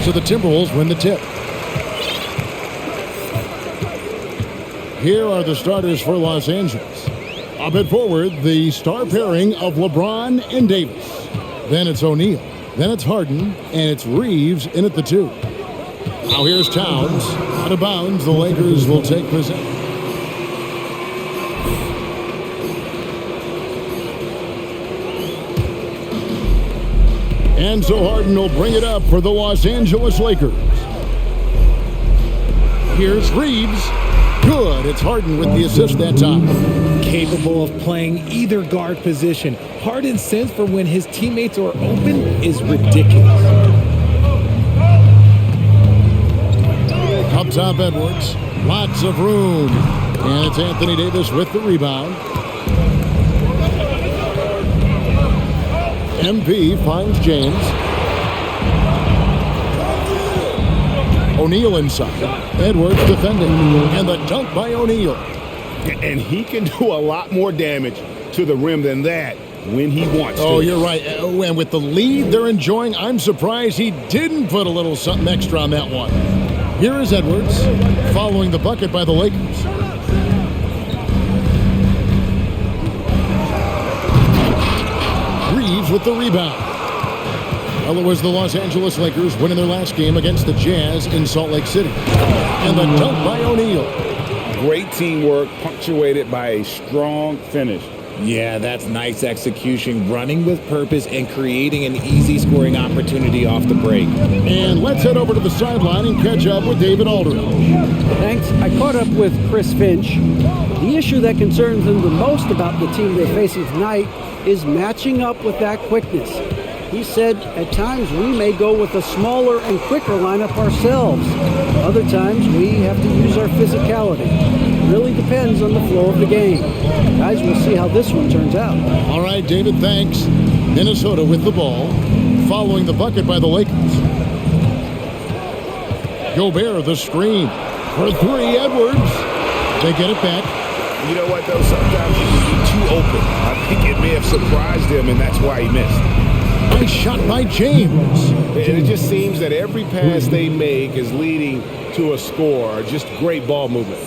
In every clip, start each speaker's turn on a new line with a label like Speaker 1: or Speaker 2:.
Speaker 1: So the Timberwolves win the tip. Here are the starters for Los Angeles. Up at forward, the star pairing of LeBron and Davis. Then it's O'Neal. Then it's Harden. And it's Reeves in at the 2. Now here's Towns. Out of bounds, the Lakers will take possession. And so Harden will bring it up for the Los Angeles Lakers. Here's Reeves. Good. It's Harden with the assist that time.
Speaker 2: Capable of playing either guard position. Harden's sense for when his teammates are open is ridiculous.
Speaker 1: Up top, Edwards. Lots of room. And it's Anthony Davis with the rebound. MP finds James. O'Neal inside. Edwards defending. And the dunk by O'Neal.
Speaker 3: And he can do a lot more damage to the rim than that when he wants to.
Speaker 1: Oh, you're right. And with the lead they're enjoying, I'm surprised he didn't put a little something extra on that one. Here is Edwards following the bucket by the Lakers. Reeves with the rebound. Well, it was the Los Angeles Lakers winning their last game against the Jazz in Salt Lake City. And the dunk by O'Neal.
Speaker 3: Great teamwork punctuated by a strong finish.
Speaker 2: Yeah, that's nice execution, running with purpose and creating an easy scoring opportunity off the break.
Speaker 1: And let's head over to the sideline and catch up with David Aldridge.
Speaker 4: Thanks. I caught up with Chris Finch. The issue that concerns him the most about the team they're facing tonight is matching up with that quickness. He said at times we may go with a smaller and quicker lineup ourselves. Other times we have to use our physicality. It really depends on the flow of the game. Guys, we'll see how this one turns out.
Speaker 1: All right, David, thanks. Minnesota with the ball, following the bucket by the Lakers. Gobert, the screen. For 3, Edwards. They get it back.
Speaker 3: You know what, though? Sometimes he can be too open. I think it may have surprised him, and that's why he missed.
Speaker 1: Nice shot by James.
Speaker 3: And it just seems that every pass they make is leading to a score. Just great ball movement.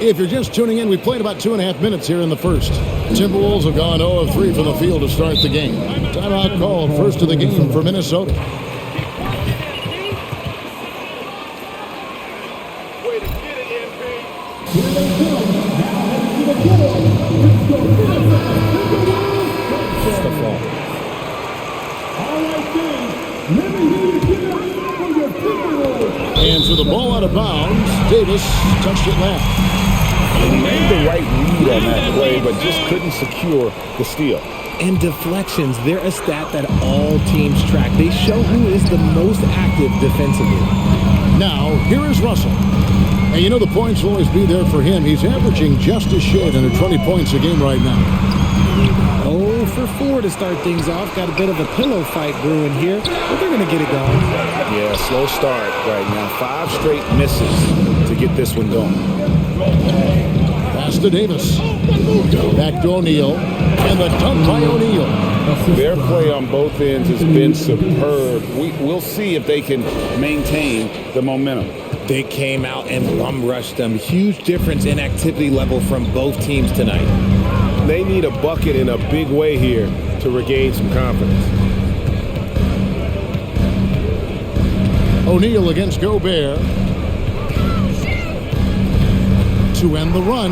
Speaker 1: If you're just tuning in, we played about 2.5 minutes here in the first. Timberwolves have gone 0 of 3 from the field to start the game. Timeout called, first of the game for Minnesota.
Speaker 3: Way to get it,
Speaker 2: It's the fall.
Speaker 1: And so the ball out of bounds. Davis touched it left.
Speaker 3: He made the right read on that play, but just couldn't secure the steal.
Speaker 2: And deflections, they're a stat that all teams track. They show who is the most active defensively.
Speaker 1: Now, here is Russell. And you know the points will always be there for him. He's averaging just a shade under 20 points a game right now.
Speaker 2: 0 for 4 to start things off. Got a bit of a pillow fight brewing here, but they're going to get it going.
Speaker 3: Yeah, slow start right now. 5 straight misses to get this one going.
Speaker 1: Pass to Davis. Back to O'Neal. And the dunk by O'Neal.
Speaker 3: Their play on both ends has been superb. We'll see if they can maintain the momentum.
Speaker 2: They came out and bum rushed them. Huge difference in activity level from both teams tonight.
Speaker 3: They need a bucket in a big way here to regain some confidence.
Speaker 1: O'Neal against Gobert. To end the run.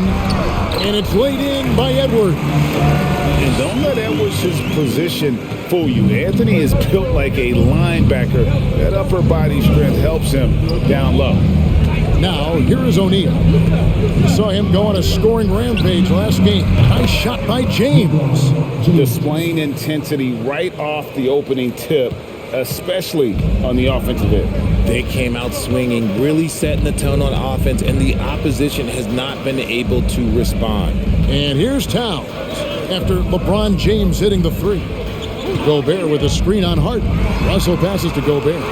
Speaker 1: And it's laid in by Edwards.
Speaker 3: And don't let Edwards' position fool you. Anthony is built like a linebacker. That upper body strength helps him down low.
Speaker 1: Now, here is O'Neal. You saw him go on a scoring rampage last game. Nice shot by James.
Speaker 3: Displaying intensity right off the opening tip, especially on the offensive end.
Speaker 2: They came out swinging, really setting the tone on offense, and the opposition has not been able to respond.
Speaker 1: And here's Towns after LeBron James hitting the 3. Gobert with a screen on Harden. Russell passes to Gobert.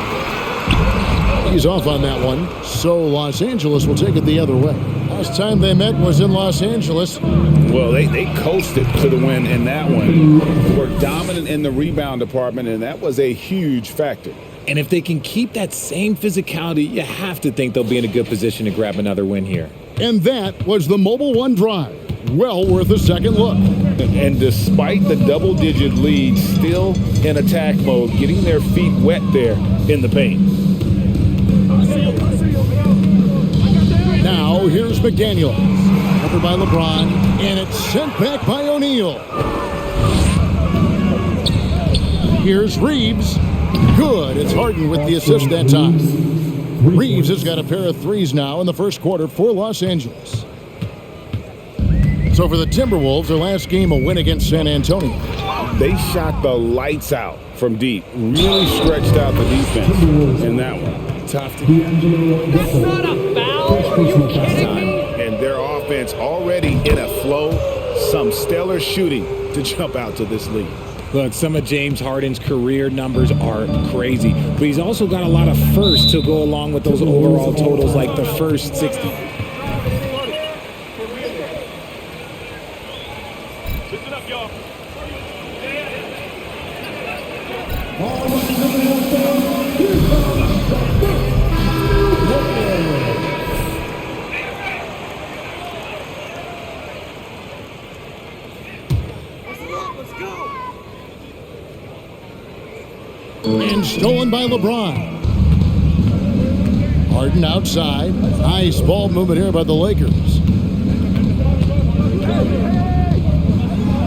Speaker 1: He's off on that one, so Los Angeles will take it the other way. Last time they met was in Los Angeles.
Speaker 3: Well, they coasted to the win in that one. Were dominant in the rebound department, and that was a huge factor.
Speaker 2: And if they can keep that same physicality, you have to think they'll be in a good position to grab another win here.
Speaker 1: And that was the Mobile One drive. Well worth a second look.
Speaker 3: And despite the double-digit lead, still in attack mode, getting their feet wet there in the paint.
Speaker 1: Now here's McDaniels. Covered by LeBron, and it's sent back by O'Neal. Here's Reeves. Good. It's Harden with the assist that time. Reeves has got a pair of threes now in the first quarter for Los Angeles. So for the Timberwolves, their last game, a win against San Antonio.
Speaker 3: They shot the lights out from deep. Really stretched out the defense in that one.
Speaker 2: Tough to do.
Speaker 5: That's not a foul. Are you kidding me?
Speaker 3: And their offense already in a flow. Some stellar shooting to jump out to this lead.
Speaker 2: Look, some of James Harden's career numbers are crazy, but he's also got a lot of firsts to go along with those overall totals, like the first 60.
Speaker 1: And stolen by LeBron. Harden outside. Nice ball movement here by the Lakers.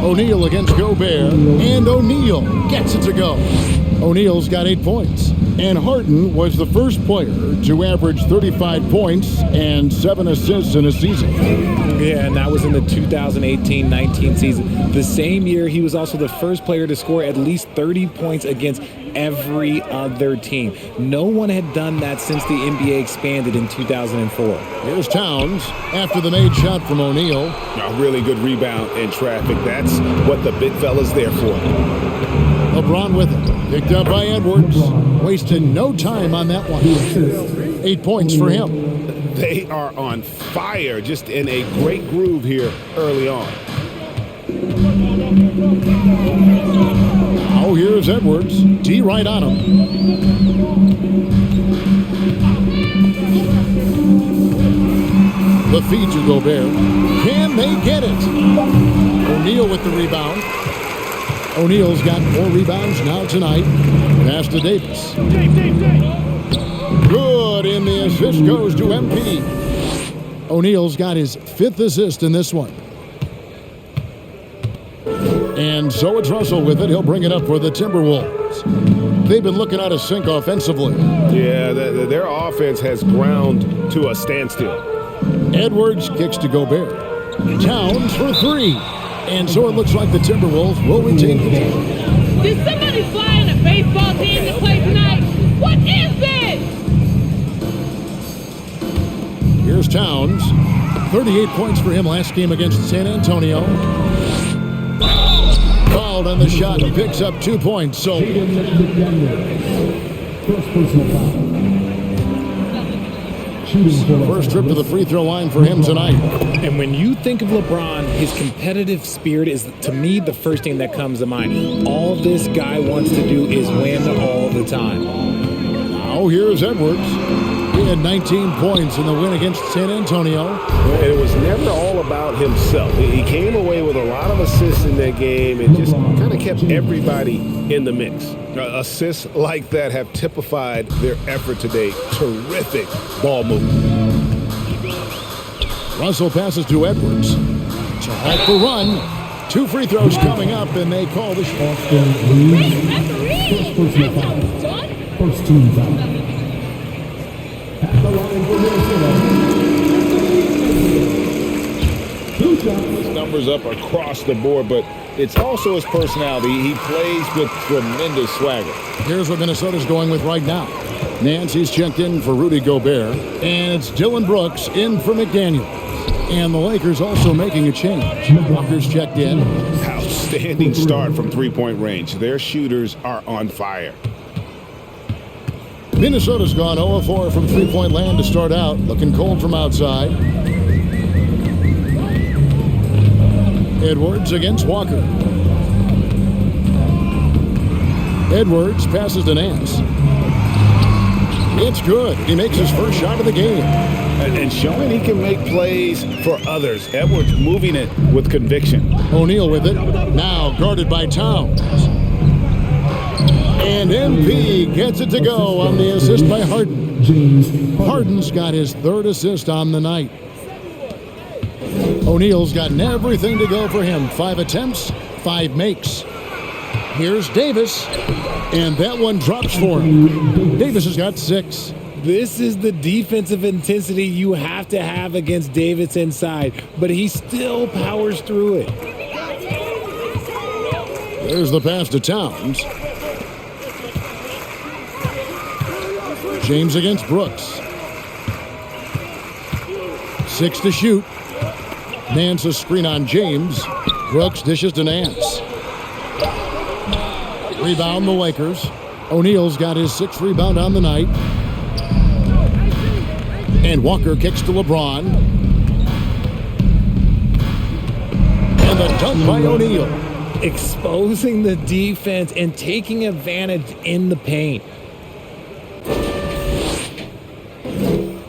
Speaker 1: O'Neal against Gobert. And O'Neal gets it to go. O'Neal's got 8 points. And Harden was the first player to average 35 points and 7 assists in a season.
Speaker 2: Yeah, and that was in the 2018-19 season. The same year, he was also the first player to score at least 30 points against every other team. No one had done that since the NBA expanded in 2004.
Speaker 1: Here's Towns after the made shot from O'Neal.
Speaker 3: A really good rebound in traffic. That's what the big fella's there for.
Speaker 1: LeBron with it. Picked up by Edwards. Wasted no time on that one. 8 points for him.
Speaker 3: They are on fire, just in a great groove here early on.
Speaker 1: Now here's Edwards. D right on him. The feed to Gobert. Can they get it? O'Neal with the rebound. O'Neal's got 4 rebounds now tonight. Pass to Davis. Good, and the assist goes to MP. O'Neal's got his 5th assist in this one. And so it's Russell with it. He'll bring it up for the Timberwolves. They've been looking out of sync offensively.
Speaker 3: Yeah, their offense has ground to a standstill.
Speaker 1: Edwards kicks to Gobert. Towns for 3. And so it looks like the Timberwolves will retain the game.
Speaker 5: Did somebody fly in a baseball team to play tonight? What is this?
Speaker 1: Here's Towns. 38 points for him last game against San Antonio. Fouled on the shot. Picks up 2 points. So first trip to the free throw line for him tonight.
Speaker 2: And when you think of LeBron, his competitive spirit is, to me, the first thing that comes to mind. All this guy wants to do is win all the time.
Speaker 1: Now here's Edwards. He had 19 points in the win against San Antonio.
Speaker 3: It was never all about himself. He came away with a lot of assists in that game and just kind of kept everybody in the mix. Assists like that have typified their effort today. Terrific ball movement.
Speaker 1: Russell passes to Edwards. To halt the run. 2 free throws coming up, and they call the shot.
Speaker 6: First team foul.
Speaker 3: His numbers up across the board, but it's also his personality. He plays with tremendous swagger.
Speaker 1: Here's what Minnesota's going with right now. Nancy's checked in for Rudy Gobert, and it's Dylan Brooks in for McDaniels. And the Lakers also making a change. Walker's checked in.
Speaker 3: Outstanding start from three-point range. Their shooters are on fire.
Speaker 1: Minnesota's gone 0-4 from three-point land to start out. Looking cold from outside. Edwards against Walker. Edwards passes to Nance. It's good. He makes his first shot of the game.
Speaker 3: And showing he can make plays for others. Edwards moving it with conviction.
Speaker 1: O'Neal with it. Now guarded by Towns. And MP gets it to go on the assist by Harden. Harden's got his third assist on the night. O'Neal's gotten everything to go for him. 5 attempts, 5 makes. Here's Davis. And that one drops for him. Davis has got 6.
Speaker 2: This is the defensive intensity you have to have against Davis inside, but he still powers through it.
Speaker 1: There's the pass to Towns. James against Brooks. 6 to shoot. Nance a screen on James. Brooks dishes to Nance. Rebound the Lakers. O'Neal's got his 6th rebound on the night. And Walker kicks to LeBron. And the dunk by O'Neal.
Speaker 2: Exposing the defense and taking advantage in the paint.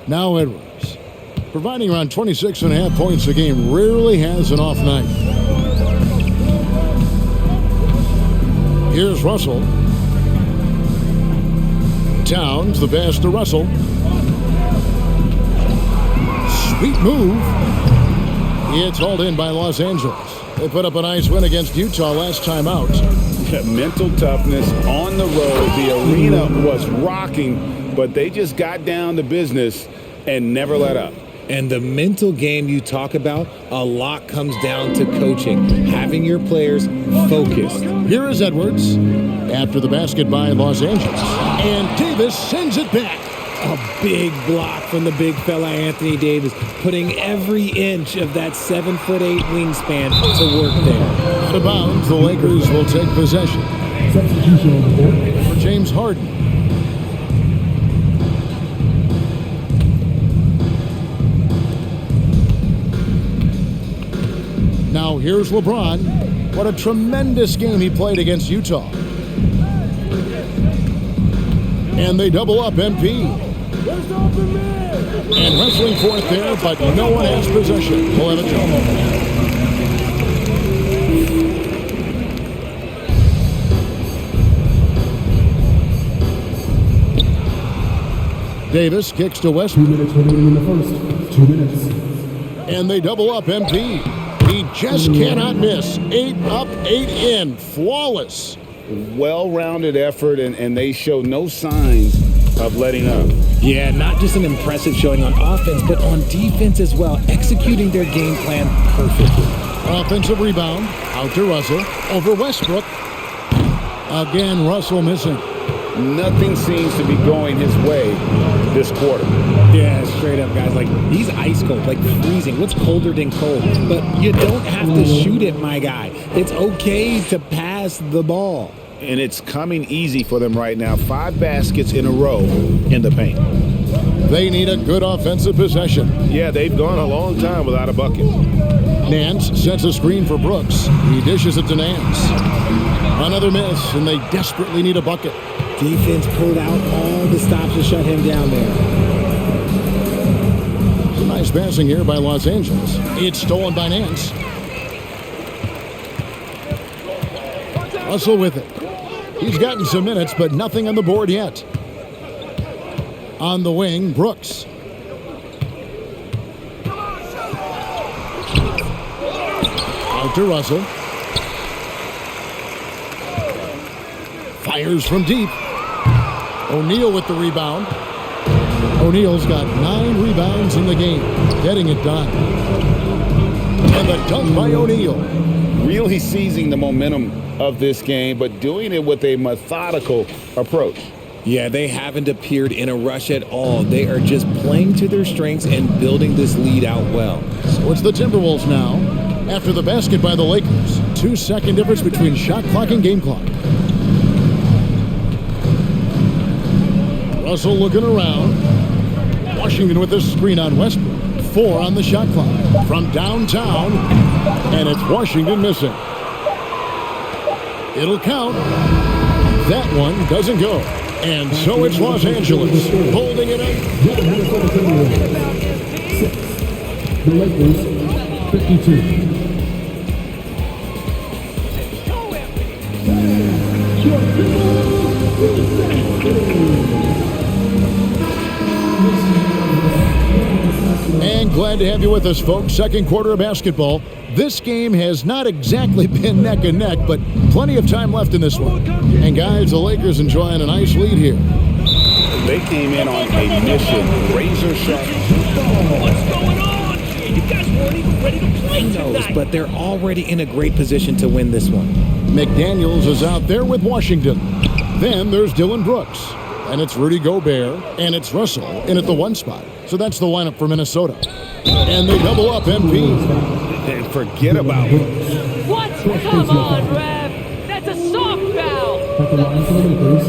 Speaker 1: Now Edwards, providing around 26.5 points a game, rarely has an off night. Here's Russell. Towns, the pass to Russell. Sweet move. It's hauled in by Los Angeles. They put up a nice win against Utah last time out.
Speaker 3: Mental toughness on the road. The arena was rocking, but they just got down to business and never let up.
Speaker 2: And the mental game you talk about, a lot comes down to coaching, having your players focused.
Speaker 1: Here is Edwards after the basket by Los Angeles. And Davis sends it back.
Speaker 2: A big block from the big fella Anthony Davis, putting every inch of that 7'8" wingspan to work there.
Speaker 1: Out of bounds, the Lakers will take possession.
Speaker 6: Substitution on the board.
Speaker 1: For James Harden. Now here's LeBron. What a tremendous game he played against Utah. And they double up MP. And wrestling for it there, but no one has possession. We'll have it Davis kicks to Westbrook.
Speaker 6: 2 minutes remaining in the first. 2 minutes.
Speaker 1: And they double up MP. He just cannot miss. 8 up, 8 in. Flawless.
Speaker 3: Well-rounded effort, and they show no signs of letting up.
Speaker 2: Yeah, not just an impressive showing on offense, but on defense as well, executing their game plan perfectly.
Speaker 1: Offensive rebound. Out to Russell. Over Westbrook. Again, Russell missing.
Speaker 3: Nothing seems to be going his way this quarter.
Speaker 2: Yeah, straight up, guys. Like, he's ice cold, like freezing. What's colder than cold? But you don't have to shoot it, my guy. It's okay to pass the ball.
Speaker 3: And it's coming easy for them right now. 5 baskets in a row in the paint.
Speaker 1: They need a good offensive possession.
Speaker 3: Yeah, they've gone a long time without a bucket.
Speaker 1: Nance sets a screen for Brooks. He dishes it to Nance. Another miss, and they desperately need a bucket.
Speaker 2: Defense pulled out all the stops to shut him down there.
Speaker 1: Nice passing here by Los Angeles. It's stolen by Nance. Russell with it. He's gotten some minutes, but nothing on the board yet. On the wing, Brooks. Out to Russell. Fires from deep. O'Neal with the rebound. O'Neal's got 9 rebounds in the game, getting it done. And the dunk by O'Neal.
Speaker 3: Really seizing the momentum of this game, but doing it with a methodical approach.
Speaker 2: Yeah, they haven't appeared in a rush at all. They are just playing to their strengths and building this lead out well.
Speaker 1: So it's the Timberwolves now. After the basket by the Lakers. 2-second difference between shot clock and game clock. Russell looking around. Washington with this screen on Westbrook. 4 on the shot clock. From downtown. And it's Washington missing. It'll count. That one doesn't go. And so it's Los Angeles holding it up.
Speaker 6: The Minnesota Timberwolves 6. The Lakers 52.
Speaker 1: And glad to have you with us, folks. Second quarter of basketball. This game has not exactly been neck and neck, but plenty of time left in this one. And guys, the Lakers enjoying a nice lead here.
Speaker 3: They came in on a mission, razor sharp.
Speaker 5: What's going on here? You guys weren't even ready to play
Speaker 2: Who knows,
Speaker 5: tonight.
Speaker 2: but they're already in a great position to win this one.
Speaker 1: McDaniels is out there with Washington. Then there's Dylan Brooks. And it's Rudy Gobert. And it's Russell in at the 1 spot. So that's the lineup for Minnesota. And they double up MP.
Speaker 3: And forget about it.
Speaker 5: What? Come on, Rev. That's a soft foul.
Speaker 6: At the line for the Lakers,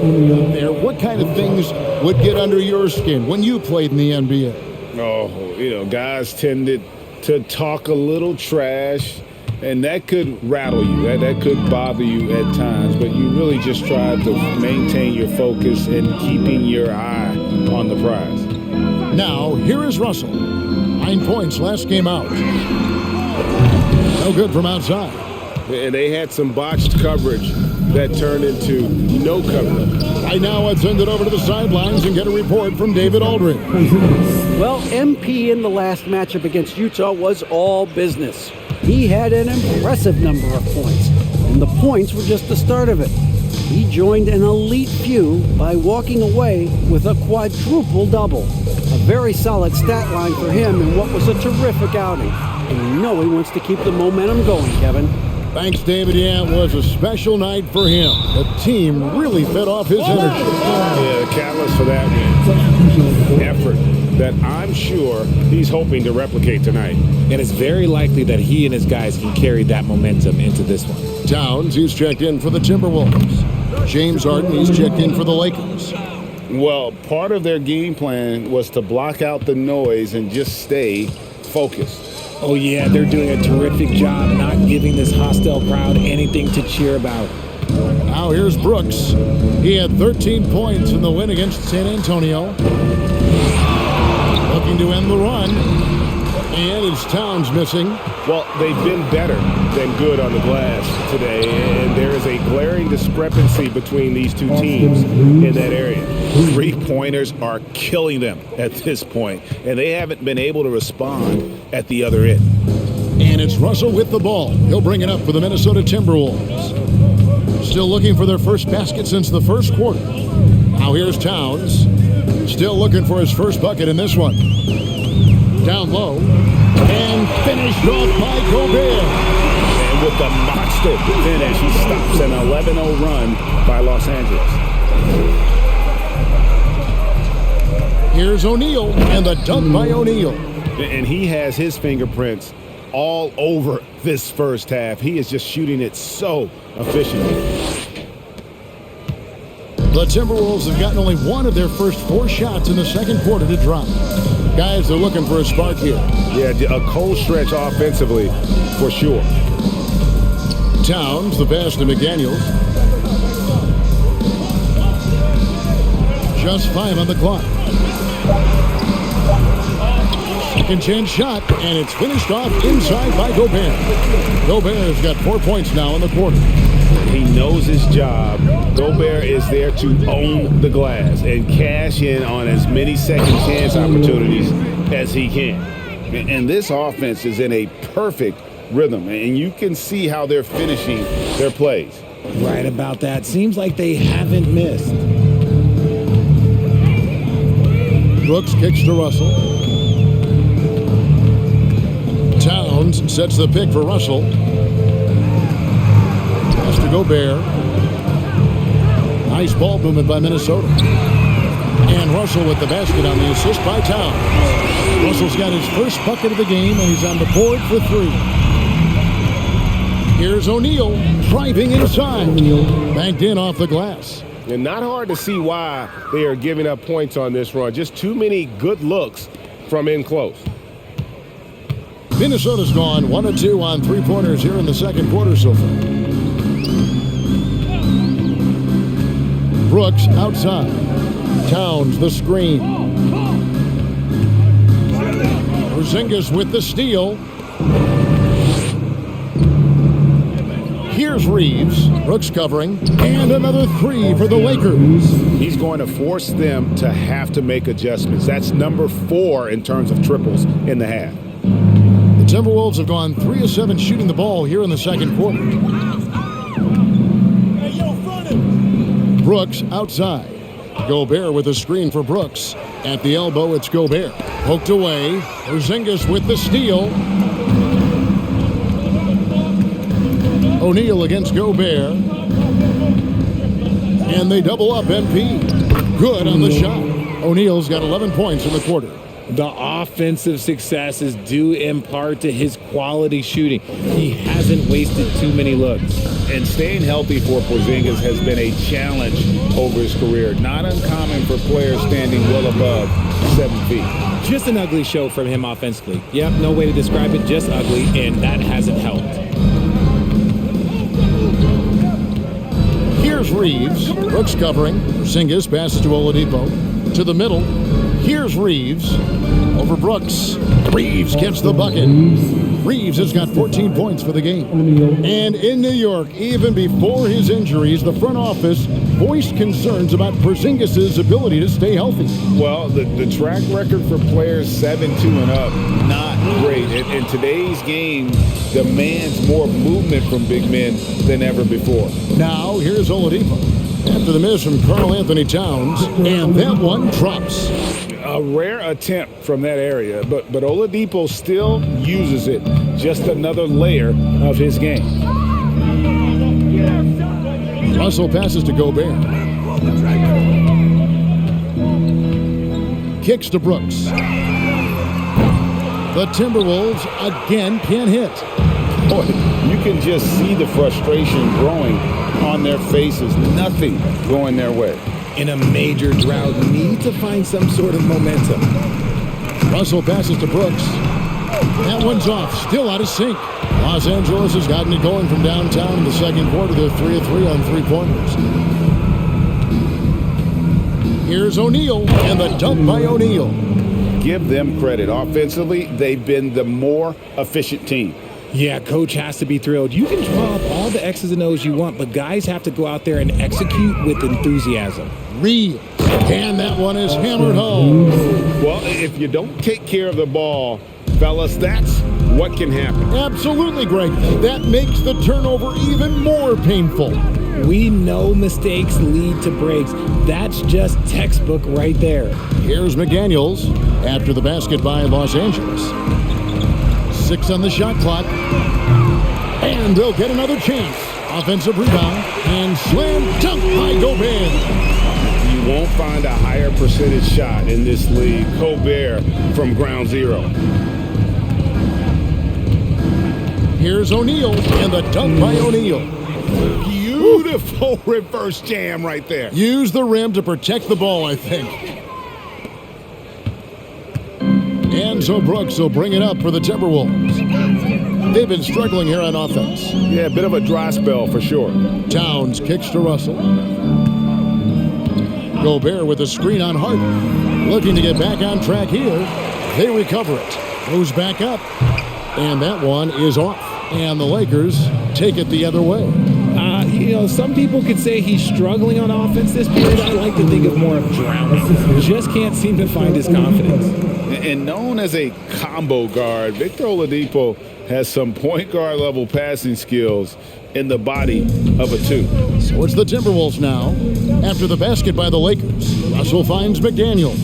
Speaker 6: O'Neal.
Speaker 1: There, what kind of things would get under your skin when you played in the NBA?
Speaker 3: Oh, guys tended to talk a little trash, and that could rattle you. That could bother you at times, but you really just try to maintain your focus and keeping your eye on the prize.
Speaker 1: Now, here is Russell. 9 points last game out. No good from outside.
Speaker 3: And they had some botched coverage that turned into no coverage.
Speaker 1: Right now, let's send it over to the sidelines and get a report from David Aldridge.
Speaker 4: Well, MP in the last matchup against Utah was all business. He had an impressive number of points, and the points were just the start of it. He joined an elite few by walking away with a quadruple double. A very solid stat line for him in what was a terrific outing. And you know he wants to keep the momentum going, Kevin.
Speaker 1: Thanks, David. Yeah, it was a special night for him. The team really fed off his energy.
Speaker 3: Yeah, the catalyst for that effort that I'm sure he's hoping to replicate tonight.
Speaker 2: And it's very likely that he and his guys can carry that momentum into this one.
Speaker 1: Towns, he's checked in for the Timberwolves. James Harden, he's checked in for the Lakers.
Speaker 3: Well, part of their game plan was to block out the noise and just stay focused.
Speaker 2: Oh, yeah, they're doing a terrific job not giving this hostile crowd anything to cheer about.
Speaker 1: Now here's Brooks. He had 13 points in the win against San Antonio. Looking to end the run. And it's Towns missing.
Speaker 3: Well, they've been better than good on the glass today, and there is a glaring discrepancy between these two teams in that area. Three-pointers are killing them at this point, and they haven't been able to respond at the other end.
Speaker 1: And it's Russell with the ball. He'll bring it up for the Minnesota Timberwolves. Still looking for their first basket since the first quarter. Now here's Towns. Still looking for his first bucket in this one. Down low. And finished off by Gobert.
Speaker 3: And with the monster finish, he stops an 11-0 run by Los Angeles.
Speaker 1: Here's O'Neal, and the dunk by O'Neal.
Speaker 3: And he has his fingerprints all over this first half. He is just shooting it so efficiently.
Speaker 1: The Timberwolves have gotten only one of their first 4 shots in the second quarter to drop. Guys, they're looking for a spark here.
Speaker 3: Yeah, a cold stretch offensively for sure.
Speaker 1: Towns, the pass to McDaniels. Just 5 on the clock. Second chance shot, and it's finished off inside by Gobert. Gobert has got 4 points now in the quarter.
Speaker 3: He knows his job. Gobert is there to own the glass and cash in on as many second chance opportunities as he can. And this offense is in a perfect rhythm, and you can see how they're finishing their plays.
Speaker 2: Right about that. Seems like they haven't missed.
Speaker 1: Brooks kicks to Russell. Towns sets the pick for Russell. Pass to Gobert. Nice ball movement by Minnesota. And Russell with the basket on the assist by Towns. Russell's got his first bucket of the game, and he's on the board for 3. Here's O'Neal driving inside. Banked in off the glass.
Speaker 3: And not hard to see why they are giving up points on this run. Just too many good looks from in close.
Speaker 1: Minnesota's gone 1 of 2 on 3-pointers here in the second quarter so far. Brooks outside. Towns the screen. Porzingis with the steal. Here's Reeves. Brooks covering. And another three for the Lakers.
Speaker 3: He's going to force them to have to make adjustments. That's number 4 in terms of triples in the half.
Speaker 1: The Timberwolves have gone 3 of 7 shooting the ball here in the second quarter. Brooks outside. Gobert with a screen for Brooks. At the elbow, it's Gobert. Poked away. Porzingis with the steal. O'Neal against Gobert. And they double up MP. Good on the shot. O'Neal's got 11 points in the quarter.
Speaker 2: The offensive success is due in part to his quality shooting. He hasn't wasted too many looks.
Speaker 3: And staying healthy for Porzingis has been a challenge over his career. Not uncommon for players standing well above 7 feet.
Speaker 2: Just an ugly show from him offensively. Yep, no way to describe it, just ugly, and that hasn't helped.
Speaker 1: Here's Reeves. Brooks covering. Porzingis passes to Oladipo. To the middle. Here's Reeves. Over Brooks. Reeves gets the bucket. Reeves has got 14 points for the game. And in New York, even before his injuries, the front office voiced concerns about Porzingis' ability to stay healthy.
Speaker 3: Well, the track record for players 7-2 and up, not great. And today's game demands more movement from big men than ever before.
Speaker 1: Now, here's Oladipo. After the miss from Karl Anthony Towns, and that one drops.
Speaker 3: A rare attempt from that area, but Oladipo still uses it. Just another layer of his game.
Speaker 1: Russell passes to Gobert. Kicks to Brooks. The Timberwolves again can't hit.
Speaker 3: Boy, you can just see the frustration growing on their faces. Nothing going their way.
Speaker 2: In a major drought, need to find some sort of momentum.
Speaker 1: Russell passes to Brooks. That one's off, still out of sync. Los Angeles has gotten it going from downtown in the second quarter. They're 3 of 3 on three-pointers. Here's O'Neal, and the dunk by O'Neal.
Speaker 3: Give them credit. Offensively, they've been the more efficient team.
Speaker 2: Yeah, coach has to be thrilled. You can draw up all the X's and O's you want, but guys have to go out there and execute with enthusiasm.
Speaker 1: Reeves, and that one is hammered home.
Speaker 3: Well, if you don't take care of the ball, fellas, that's what can happen.
Speaker 1: Absolutely, Greg. That makes the turnover even more painful.
Speaker 2: We know mistakes lead to breaks. That's just textbook right there.
Speaker 1: Here's McDaniels after the basket by Los Angeles. 6 on the shot clock. And they'll get another chance. Offensive rebound and slam dunk by Gobert.
Speaker 3: You won't find a higher percentage shot in this league. Gobert from ground zero.
Speaker 1: Here's O'Neal and the dunk by O'Neal.
Speaker 3: Beautiful reverse jam right there.
Speaker 1: Use the rim to protect the ball, I think. And so Brooks will bring it up for the Timberwolves. They've been struggling here on offense.
Speaker 3: Yeah, a bit of a dry spell for sure.
Speaker 1: Towns kicks to Russell. Gobert with a screen on Harden. Looking to get back on track here. They recover it. Goes back up. And that one is off. And the Lakers take it the other way.
Speaker 2: Some people could say he's struggling on offense this period. I like to think of more of drowning. Just can't seem to find his confidence.
Speaker 3: And known as a combo guard, Victor Oladipo has some point guard level passing skills in the body of a 2.
Speaker 1: So it's the Timberwolves now. After the basket by the Lakers, Russell finds McDaniel.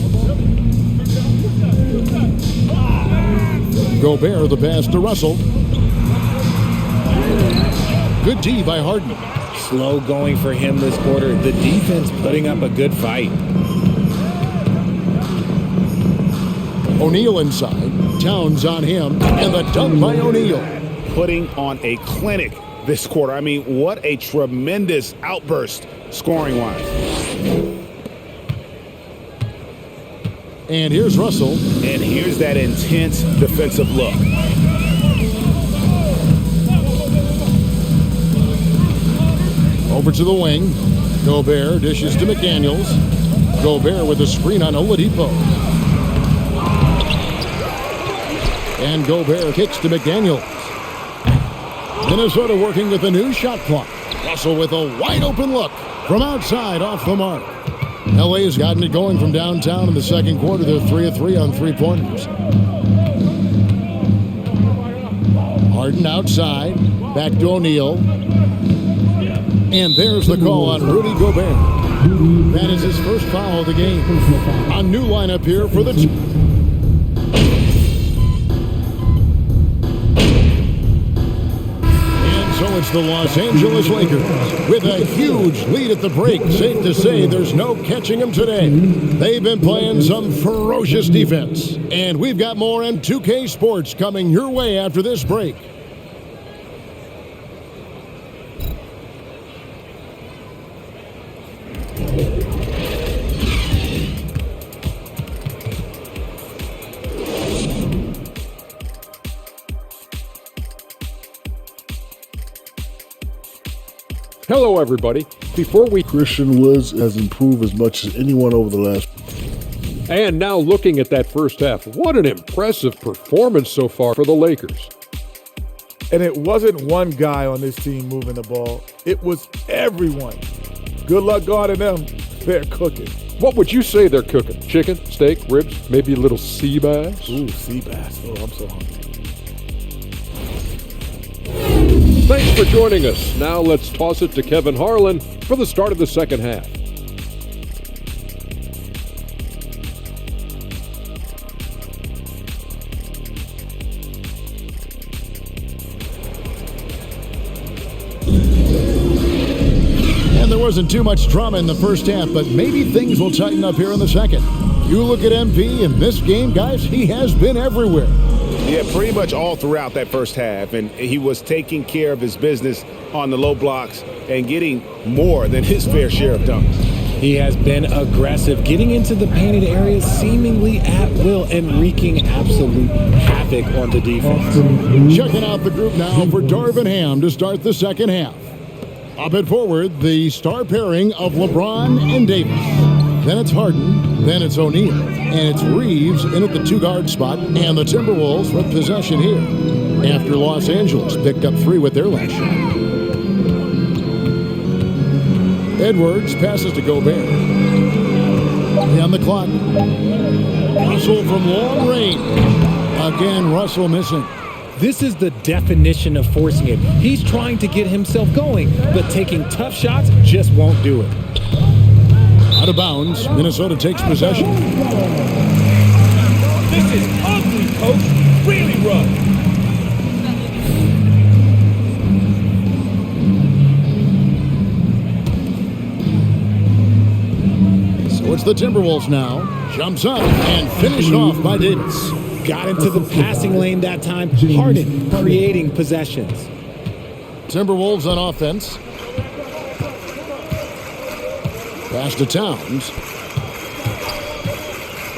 Speaker 1: Gobert the pass to Russell. Good D by Harden.
Speaker 2: Slow going for him this quarter. The defense putting up a good fight.
Speaker 1: O'Neal inside. Towns on him. And the dunk by O'Neal.
Speaker 3: Putting on a clinic this quarter. I mean, what a tremendous outburst scoring-wise.
Speaker 1: And here's Russell.
Speaker 3: And here's that intense defensive look.
Speaker 1: Over to the wing. Gobert dishes to McDaniels. Gobert with a screen on Oladipo. And Gobert kicks to McDaniels. Minnesota working with a new shot clock. Russell with a wide open look from outside off the mark. LA's gotten it going from downtown in the second quarter. They're 3 of 3 on three-pointers. Harden outside. Back to O'Neal. And there's the call on Rudy Gobert. That is his first foul of the game. A new lineup here for the... So it's the Los Angeles Lakers with a huge lead at the break. Safe to say there's no catching them today. They've been playing some ferocious defense. And we've got more M2K Sports coming your way after this break.
Speaker 7: Hello, everybody. Before we...
Speaker 8: Christian Woods has improved as much as anyone over the last...
Speaker 7: And now looking at that first half, what an impressive performance so far for the Lakers.
Speaker 9: And it wasn't one guy on this team moving the ball. It was everyone. Good luck guarding them. They're cooking.
Speaker 7: What would you say they're cooking? Chicken, steak, ribs, maybe a little sea bass?
Speaker 9: Ooh, sea bass. Oh, I'm so hungry.
Speaker 7: Thanks for joining us. Now let's toss it to Kevin Harlan for the start of the second half.
Speaker 1: And there wasn't too much drama in the first half, but maybe things will tighten up here in the second. You look at MP in this game, guys, he has been everywhere.
Speaker 3: Yeah, pretty much all throughout that first half, and he was taking care of his business on the low blocks and getting more than his fair share of dunks.
Speaker 2: He has been aggressive, getting into the painted areas seemingly at will and wreaking absolute havoc on the defense.
Speaker 1: Checking out the group now for Darvin Ham to start the second half. Up and forward, the star pairing of LeBron and Davis. Then it's Harden, then it's O'Neal, and it's Reeves in at the two-guard spot, and the Timberwolves with possession here after Los Angeles picked up 3 with their last shot. Edwards passes to Gobert. On the clock. Russell from long range. Again, Russell missing.
Speaker 2: This is the definition of forcing it. He's trying to get himself going, but taking tough shots just won't do it.
Speaker 1: Out of bounds, Minnesota takes possession.
Speaker 10: This is ugly, coach. Really rough.
Speaker 1: So it's the Timberwolves now. Jumps up and finished off by Davis.
Speaker 2: Got into the passing lane that time. Harden creating possessions.
Speaker 1: Timberwolves on offense. Pass to Towns.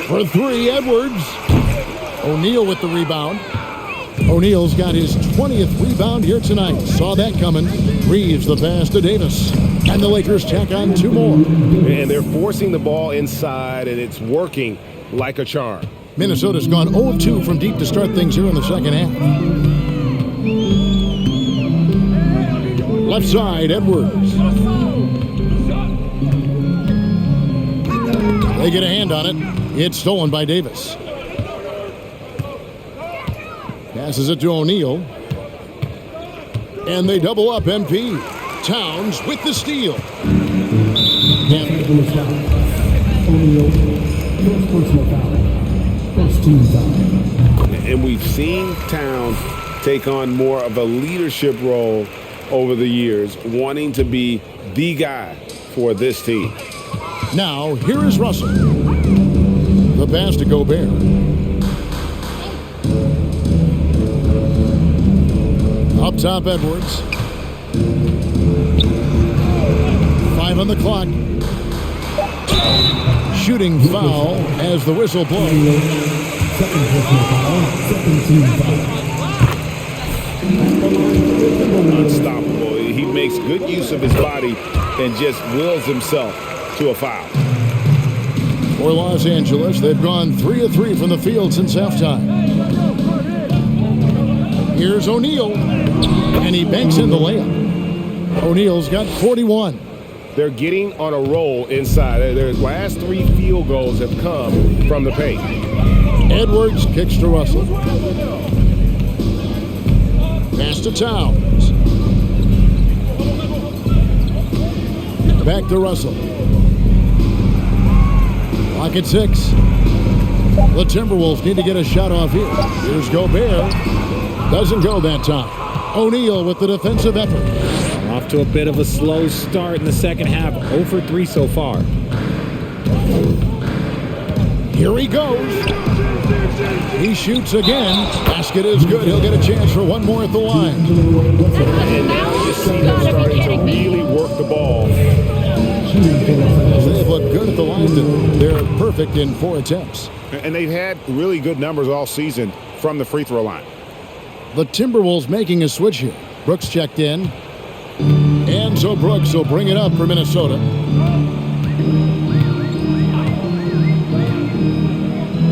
Speaker 1: For 3, Edwards. O'Neal with the rebound. O'Neal's got his 20th rebound here tonight. Saw that coming. Reeves the pass to Davis. And the Lakers tack on 2 more.
Speaker 3: And they're forcing the ball inside, and it's working like a charm.
Speaker 1: Minnesota's gone 0 of 2 from deep to start things here in the second half. Left side, Edwards. They get a hand on it. It's stolen by Davis. Passes it to O'Neal. And they double up MP. Towns with the steal.
Speaker 3: And we've seen Towns take on more of a leadership role over the years, wanting to be the guy for this team.
Speaker 1: Now, here is Russell. The pass to Gobert. Up top, Edwards. 5 on the clock. Shooting foul as the whistle blows.
Speaker 6: Second personal foul. Second team foul.
Speaker 3: Unstoppable. He makes good use of his body and just wills himself to a foul.
Speaker 1: For Los Angeles, they've gone 3 of 3 from the field since halftime. Here's O'Neal, and he banks in the layup. O'Neal's got 41.
Speaker 3: They're getting on a roll inside. Their last 3 field goals have come from the paint.
Speaker 1: Edwards kicks to Russell. Pass to Towns. Back to Russell. Clock at 6. The Timberwolves need to get a shot off here. Here's Gobert. Doesn't go that time. O'Neal with the defensive effort.
Speaker 2: Off to a bit of a slow start in the second half. 0 for 3 so far.
Speaker 1: Here he goes. He shoots again. Basket is good. He'll get a chance for one more at the line.
Speaker 3: And now you see them starting to really work the ball.
Speaker 1: They've looked good at the line. They're perfect in 4 attempts.
Speaker 3: And they've had really good numbers all season from the free throw line.
Speaker 1: The Timberwolves making a switch here. Brooks checked in. And so Brooks will bring it up for Minnesota.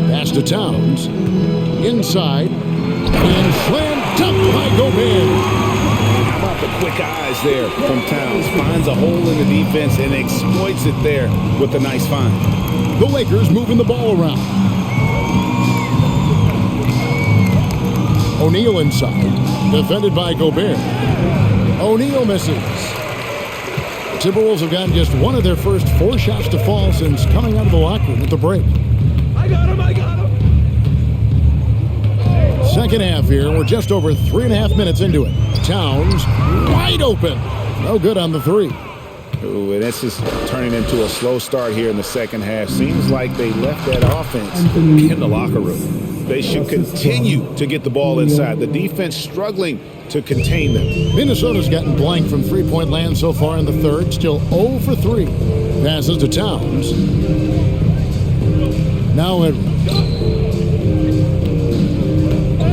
Speaker 1: Pass to Towns. Inside. And slam dunk by Gobert.
Speaker 3: How about the quick eyes there from Towns? Finds a hole in the defense and exploits it there with a nice find.
Speaker 1: The Lakers moving the ball around. O'Neal inside. Defended by Gobert. O'Neal misses. The Timberwolves have gotten just one of their first 4 shots to fall since coming out of the locker room at the break.
Speaker 10: I got him.
Speaker 1: Second half here. We're just over 3.5 minutes into it. Towns wide open. No good on the 3.
Speaker 3: Ooh, and this is turning into a slow start here in the second half. Seems like they left that offense in the locker room. They should continue to get the ball inside. The defense struggling to contain them.
Speaker 1: Minnesota's gotten blank from three-point land so far in the third. Still 0 for 3. Passes to Towns. Now Edwards.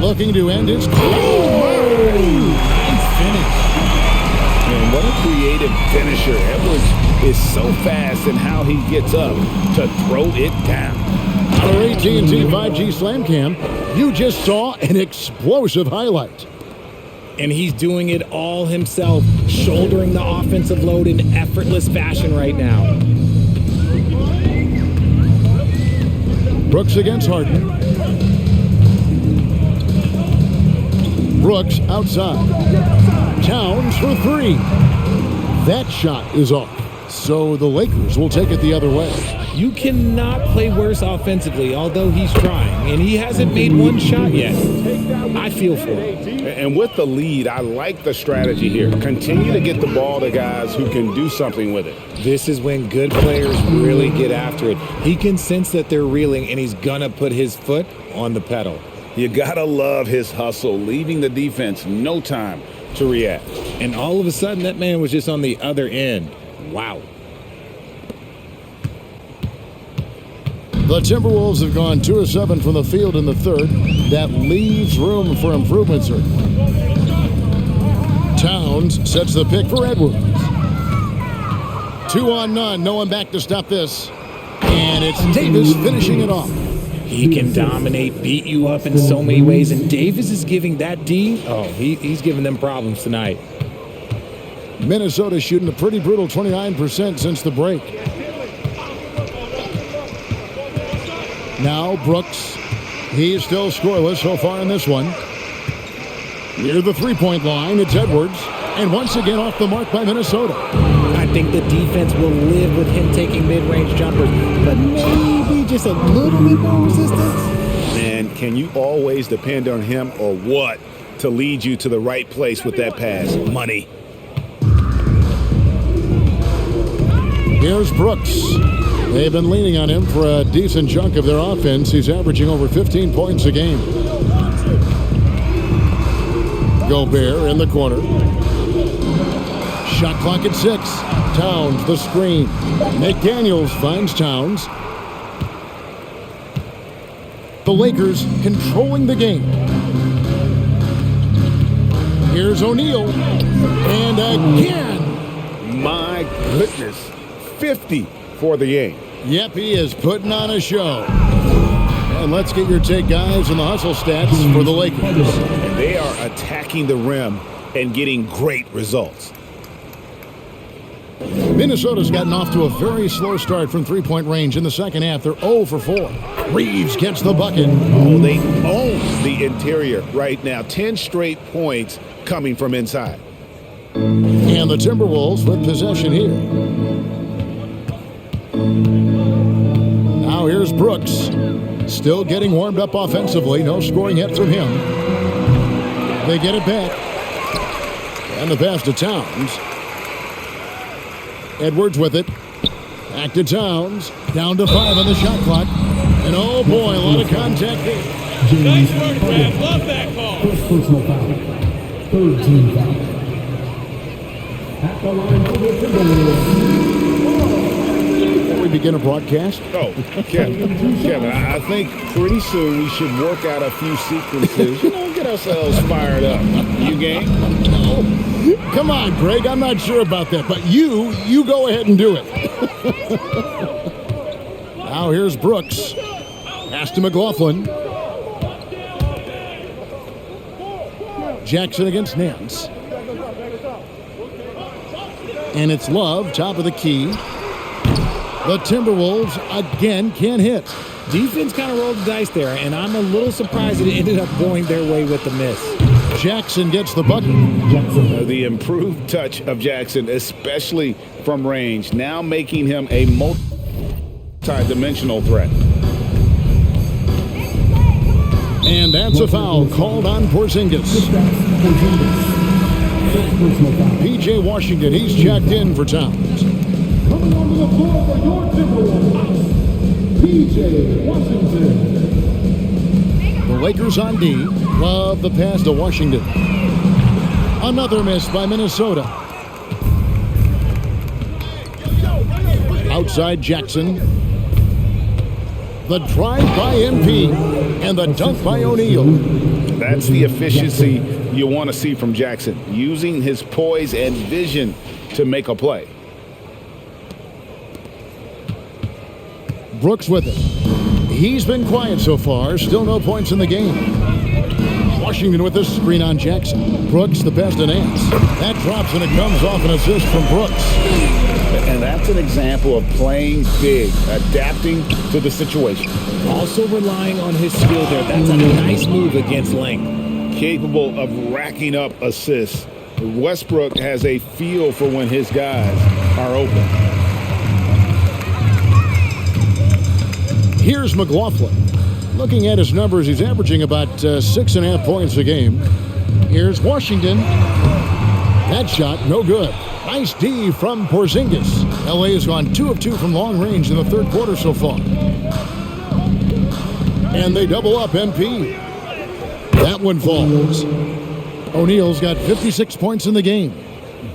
Speaker 1: Looking to end his career.
Speaker 2: Nice finish.
Speaker 3: And what a creative finisher. Edwards is so fast in how he gets up to throw it down.
Speaker 1: On our AT&T 5G Slam Cam, you just saw an explosive highlight.
Speaker 2: And he's doing it all himself, shouldering the offensive load in effortless fashion right now.
Speaker 1: Brooks against Harden. Brooks outside. Towns for 3. That shot is off. So the Lakers will take it the other way.
Speaker 2: You cannot play worse offensively, although he's trying, and he hasn't made one shot yet. I feel for him.
Speaker 3: And with the lead, I like the strategy here. Continue to get the ball to guys who can do something with it.
Speaker 2: This is when good players really get after it. He can sense that they're reeling, and he's going to put his foot on the pedal.
Speaker 3: You got to love his hustle, leaving the defense no time to react.
Speaker 2: And all of a sudden, that man was just on the other end. Wow.
Speaker 1: The Timberwolves have gone 2 of 7 from the field in the third. That leaves room for improvement, sir. Towns sets the pick for Edwards. 2 on none. No one back to stop this. And it's Davis finishing it off.
Speaker 2: He can dominate, beat you up in so many ways. And Davis is giving that D. Oh, he's giving them problems tonight.
Speaker 1: Minnesota shooting a pretty brutal 29% since the break. Now Brooks. He's still scoreless so far in this one. Near the three-point line, it's Edwards. And once again off the mark by Minnesota.
Speaker 2: I think the defense will live with him taking mid-range jumpers, but maybe just a little bit more resistance.
Speaker 3: Man, can you always depend on him or what to lead you to the right place with that pass? Money.
Speaker 1: Here's Brooks. They've been leaning on him for a decent chunk of their offense. He's averaging over 15 points a game. Gobert in the corner. Shot clock at 6. Towns the screen. McDaniels finds Towns. The Lakers controlling the game. Here's O'Neal. And again.
Speaker 3: My goodness, 50 for the game.
Speaker 1: Yep, he is putting on a show. And let's get your take, guys, on the hustle stats for the Lakers.
Speaker 3: And they are attacking the rim and getting great results.
Speaker 1: Minnesota's gotten off to a very slow start from three-point range in the second half. They're 0 for 4. Reeves gets the bucket.
Speaker 3: Oh, they own the interior right now. 10 straight points coming from inside.
Speaker 1: And the Timberwolves with possession here. Now here's Brooks. Still getting warmed up offensively. No scoring yet from him. They get it back. And the pass to Towns. Edwards with it. Back to Towns. Down to 5 on the shot clock. And oh boy, a lot of contact here.
Speaker 10: Nice work, Brad. Love that call.
Speaker 6: First personal foul. Third team foul. At the line for the Timberwolves.
Speaker 1: Before we begin a broadcast.
Speaker 3: Oh, Kevin, I think pretty soon we should work out a few sequences. Get ourselves fired up. You game?
Speaker 1: Come on, Greg. I'm not sure about that, but you go ahead and do it. Now here's Brooks. Pass to McLaughlin. Jackson against Nance. And it's Love, top of the key. The Timberwolves again can't hit.
Speaker 2: Defense kind of rolled the dice there, and I'm a little surprised that it ended up going their way with the miss.
Speaker 1: Jackson gets the bucket.
Speaker 3: The improved touch of Jackson, especially from range, now making him a multi-dimensional threat.
Speaker 1: And that's a foul called on Porzingis. P.J. Washington, he's checked in for Towns.
Speaker 6: Coming onto the floor for your Timberwolves, P.J. Washington.
Speaker 1: The Lakers on D. Love the pass to Washington. Another miss by Minnesota. Outside Jackson. The drive by MP. And the dunk by O'Neal.
Speaker 3: That's the efficiency you want to see from Jackson. Using his poise and vision to make a play.
Speaker 1: Brooks with it. He's been quiet so far. Still no points in the game. Washington with this screen on Jackson. Brooks, the pass to Nance. That drops and it comes off an assist from Brooks.
Speaker 3: And that's an example of playing big, adapting to the situation.
Speaker 2: Also relying on his skill there. That's a nice move against length.
Speaker 3: Capable of racking up assists. Westbrook has a feel for when his guys are open.
Speaker 1: Here's McLaughlin. Looking at his numbers, he's averaging about 6.5 points a game. Here's Washington. That shot, no good. Nice D from Porzingis. LA has gone 2 of 2 from long range in the third quarter so far. And they double up MP. That one falls. O'Neal's got 56 points in the game.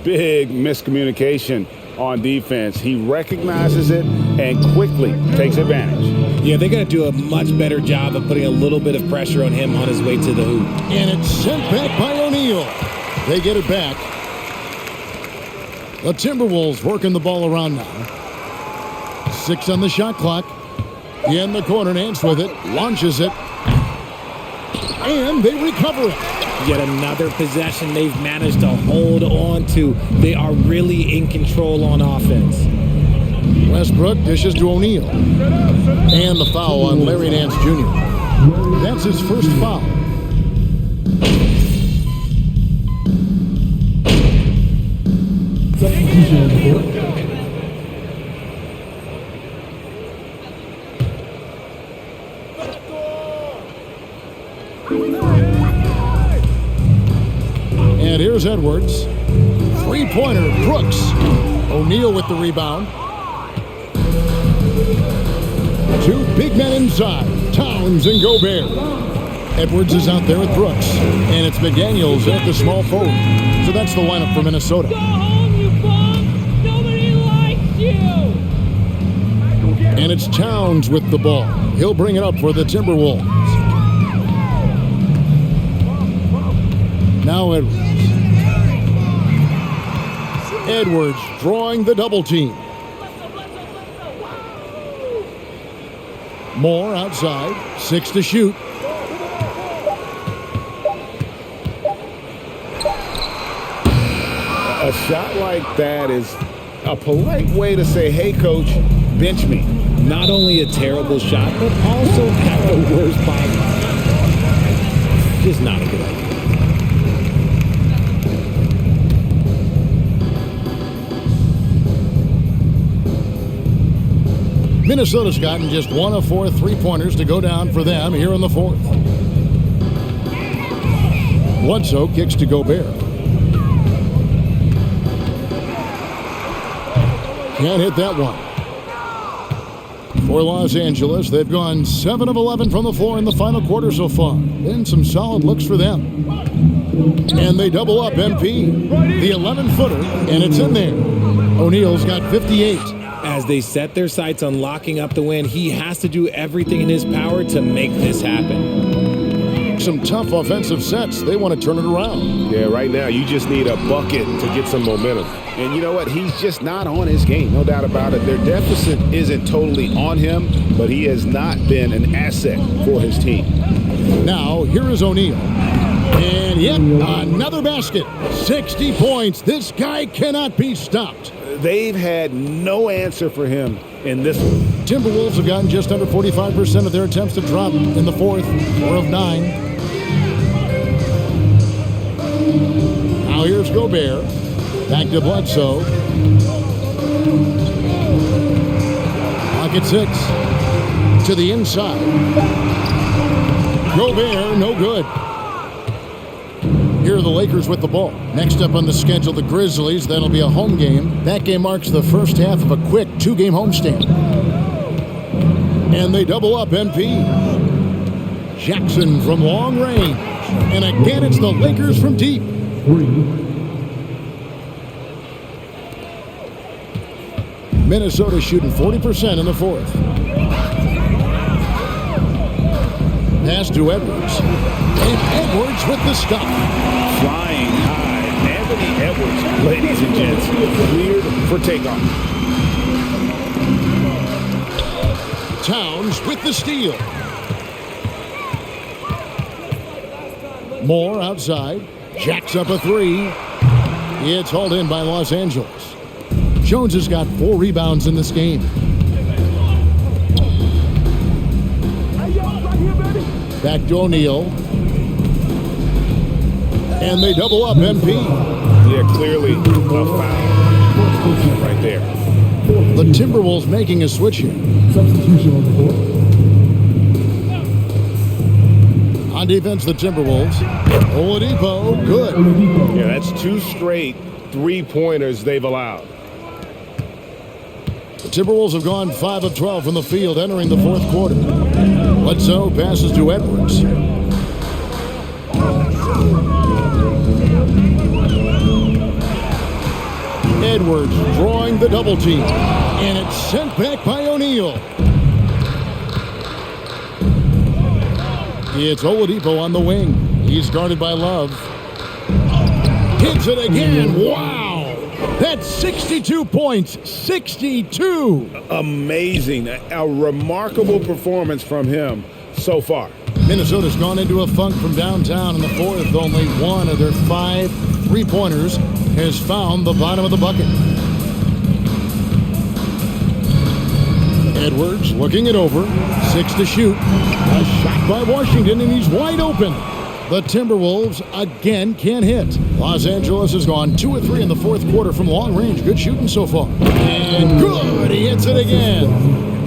Speaker 3: Big miscommunication on defense. He recognizes it and quickly takes advantage.
Speaker 2: Yeah, they got to do a much better job of putting a little bit of pressure on him on his way to the hoop.
Speaker 1: And it's sent back by O'Neal. They get it back. The Timberwolves working the ball around now. 6 on the shot clock. In the corner, Nance with it. Launches it. And they recover it.
Speaker 2: Yet another possession they've managed to hold on to. They are really in control on offense.
Speaker 1: Westbrook dishes to O'Neal. And the foul on Larry Nance Jr. That's his first foul.
Speaker 6: Substitution on the court.
Speaker 1: And here's Edwards. Three-pointer, Brooks. O'Neal with the rebound. 2 big men inside, Towns and Gobert. Edwards is out there with Brooks. And it's McDaniels at the small forward. So that's the lineup for Minnesota.
Speaker 5: Go home, you bum! Nobody likes you!
Speaker 1: And it's Towns with the ball. He'll bring it up for the Timberwolves. Now Edwards. Edwards drawing the double team. Moore outside, 6 to shoot.
Speaker 3: A shot like that is a polite way to say, hey, coach, bench me.
Speaker 2: Not only a terrible shot, but also at the worst possible. Just not a good idea.
Speaker 1: Minnesota's gotten just 1 of 4 3-pointers to go down for them here in the fourth. Bledsoe kicks to Gobert. Can't hit that one. For Los Angeles, they've gone 7 of 11 from the floor in the final quarter so far. Been some solid looks for them. And they double up MP. The 11-footer, and it's in there. O'Neal's got 58.
Speaker 2: As they set their sights on locking up the win, he has to do everything in his power to make this happen.
Speaker 1: Some tough offensive sets. They want to turn it around.
Speaker 3: Yeah, right now you just need a bucket to get some momentum. And you know what? He's just not on his game, no doubt about it. Their deficit isn't totally on him, but he has not been an asset for his team.
Speaker 1: Now, here is O'Neal. And yep, another basket. 60 points. This guy cannot be stopped.
Speaker 3: They've had no answer for him in this one.
Speaker 1: Timberwolves have gotten just under 45% of their attempts to drop in the fourth, 4 of 9. Now here's Gobert. Back to Bledsoe. Pocket 6. To the inside. Gobert, no good. Here are the Lakers with the ball. Next up on the schedule, the Grizzlies. That'll be a home game. That game marks the first half of a quick 2-game homestand. And they double up MP. Jackson from long range. And again, it's the Lakers from deep. Minnesota shooting 40% in the fourth. Pass to Edwards. And Edwards with the stop.
Speaker 3: Flying high. Anthony Edwards, ladies and gents, cleared for takeoff.
Speaker 1: Towns with the steal. Moore outside. Jacks up a 3. It's hauled in by Los Angeles. Jones has got 4 rebounds in this game. Back to O'Neal. And they double up MP.
Speaker 3: Yeah, clearly a foul right there.
Speaker 1: The Timberwolves making a switch here.
Speaker 6: Substitution on the court.
Speaker 1: On defense, the Timberwolves. Oladipo, good.
Speaker 3: Yeah, that's 2 straight 3-pointers they've allowed.
Speaker 1: The Timberwolves have gone 5 of 12 from the field entering the fourth quarter. Bledsoe passes to Edwards. Edwards drawing the double team. And it's sent back by O'Neal. It's Oladipo on the wing. He's guarded by Love. Hits it again. Wow. That's 62 points. 62.
Speaker 3: Amazing. A remarkable performance from him so far.
Speaker 1: Minnesota's gone into a funk from downtown in the fourth. Only 1 of their 5 3-pointers has found the bottom of the bucket. Edwards looking it over. 6 to shoot. A shot by Washington, and he's wide open. The Timberwolves again can't hit. Los Angeles has gone 2 of 3 in the fourth quarter from long range. Good shooting so far. And good. He hits it again.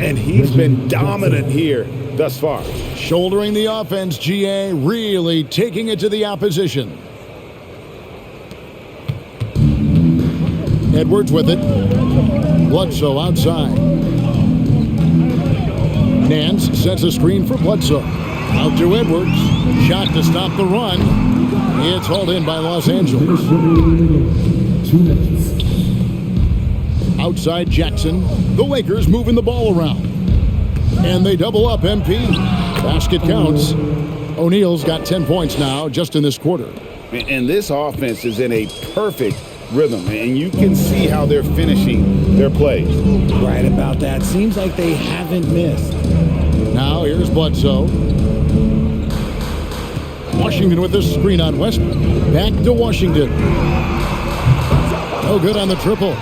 Speaker 3: And he's been dominant here thus far.
Speaker 1: Shouldering the offense, GA really taking it to the opposition. Edwards with it. Bledsoe outside. Nance sets a screen for Bledsoe. Out to Edwards. Shot to stop the run. It's hauled in by Los Angeles.
Speaker 6: 2 minutes.
Speaker 1: Outside Jackson. The Lakers moving the ball around. And they double up MP. Basket counts. O'Neal's got 10 points now just in this quarter.
Speaker 3: And this offense is in a perfect rhythm, and you can see how they're finishing their plays.
Speaker 2: Right about that. Seems like they haven't missed.
Speaker 1: Now here's Bledsoe. Washington with this screen on Westbrook. Back to Washington. No good on the triple.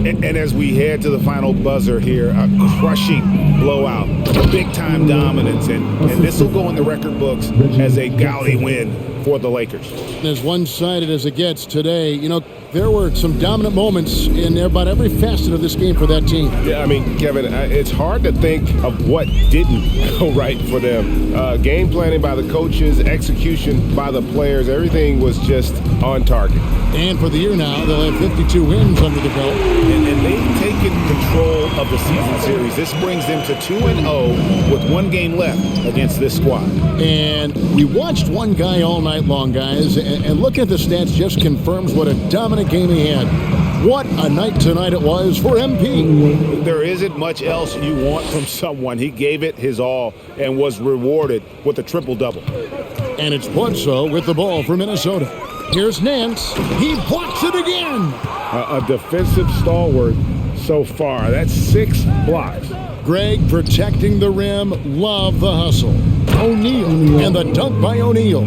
Speaker 3: And as we head to the final buzzer here, a crushing blowout, big-time dominance, and this will go in the record books as a gaudy win for the Lakers.
Speaker 1: As one-sided as it gets today, you know, there were some dominant moments in about every facet of this game for that team.
Speaker 3: Yeah, I mean, Kevin, it's hard to think of what didn't go right for them. Game planning by the coaches, execution by the players, everything was just on target.
Speaker 1: And for the year now, they'll have 52 wins under the belt.
Speaker 3: And they've taken control of the season series. This brings them to 2-0 with one game left against this squad.
Speaker 1: And we watched one guy all night long, guys, and looking at the stats just confirms what a dominant game he had. What a night tonight it was for MP.
Speaker 3: There isn't much else you want from someone. He gave it his all and was rewarded with a triple-double.
Speaker 1: And it's Bledsoe with the ball for Minnesota. Here's Nance. He blocks it again.
Speaker 3: A defensive stalwart so far. That's 6 blocks.
Speaker 1: Greg protecting the rim. Love the hustle. O'Neal. And the dunk by O'Neal.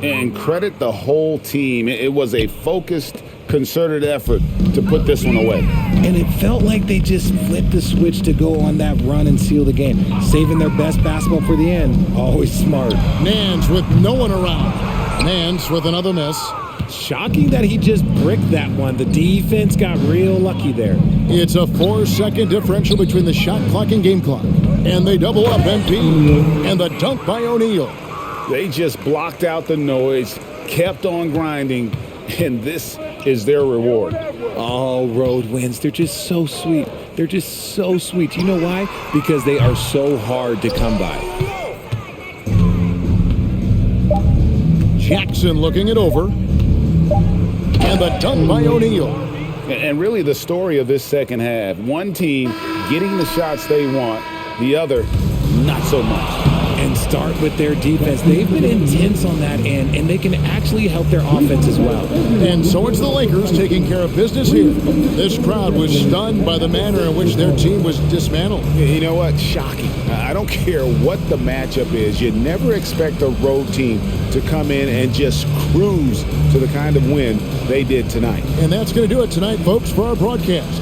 Speaker 3: And credit the whole team. It was a focused, concerted effort to put this one away.
Speaker 2: And it felt like they just flipped the switch to go on that run and seal the game, saving their best basketball for the end. Always smart.
Speaker 1: Nance with no one around. Nance with another miss.
Speaker 2: Shocking that he just bricked that one. The defense got real lucky there.
Speaker 1: It's a 4-second differential between the shot clock and game clock. And they double up MP. And the dunk by O'Neal.
Speaker 3: They just blocked out the noise, kept on grinding, and this is their reward.
Speaker 2: All road wins. They're just so sweet. They're just so sweet. You know why? Because they are so hard to come by.
Speaker 1: Jackson looking it over. And the dunk by O'Neal.
Speaker 3: And really the story of this second half, one team getting the shots they want, the other not so much.
Speaker 2: And start with their defense. They've been intense on that end, and they can actually help their offense as well.
Speaker 1: And so it's the Lakers taking care of business here. This crowd was stunned by the manner in which their team was dismantled.
Speaker 3: You know what? Shocking. I don't care what the matchup is. You never expect a road team to come in and just cruise to the kind of win they did tonight.
Speaker 1: And that's going to do it tonight, folks, for our broadcast.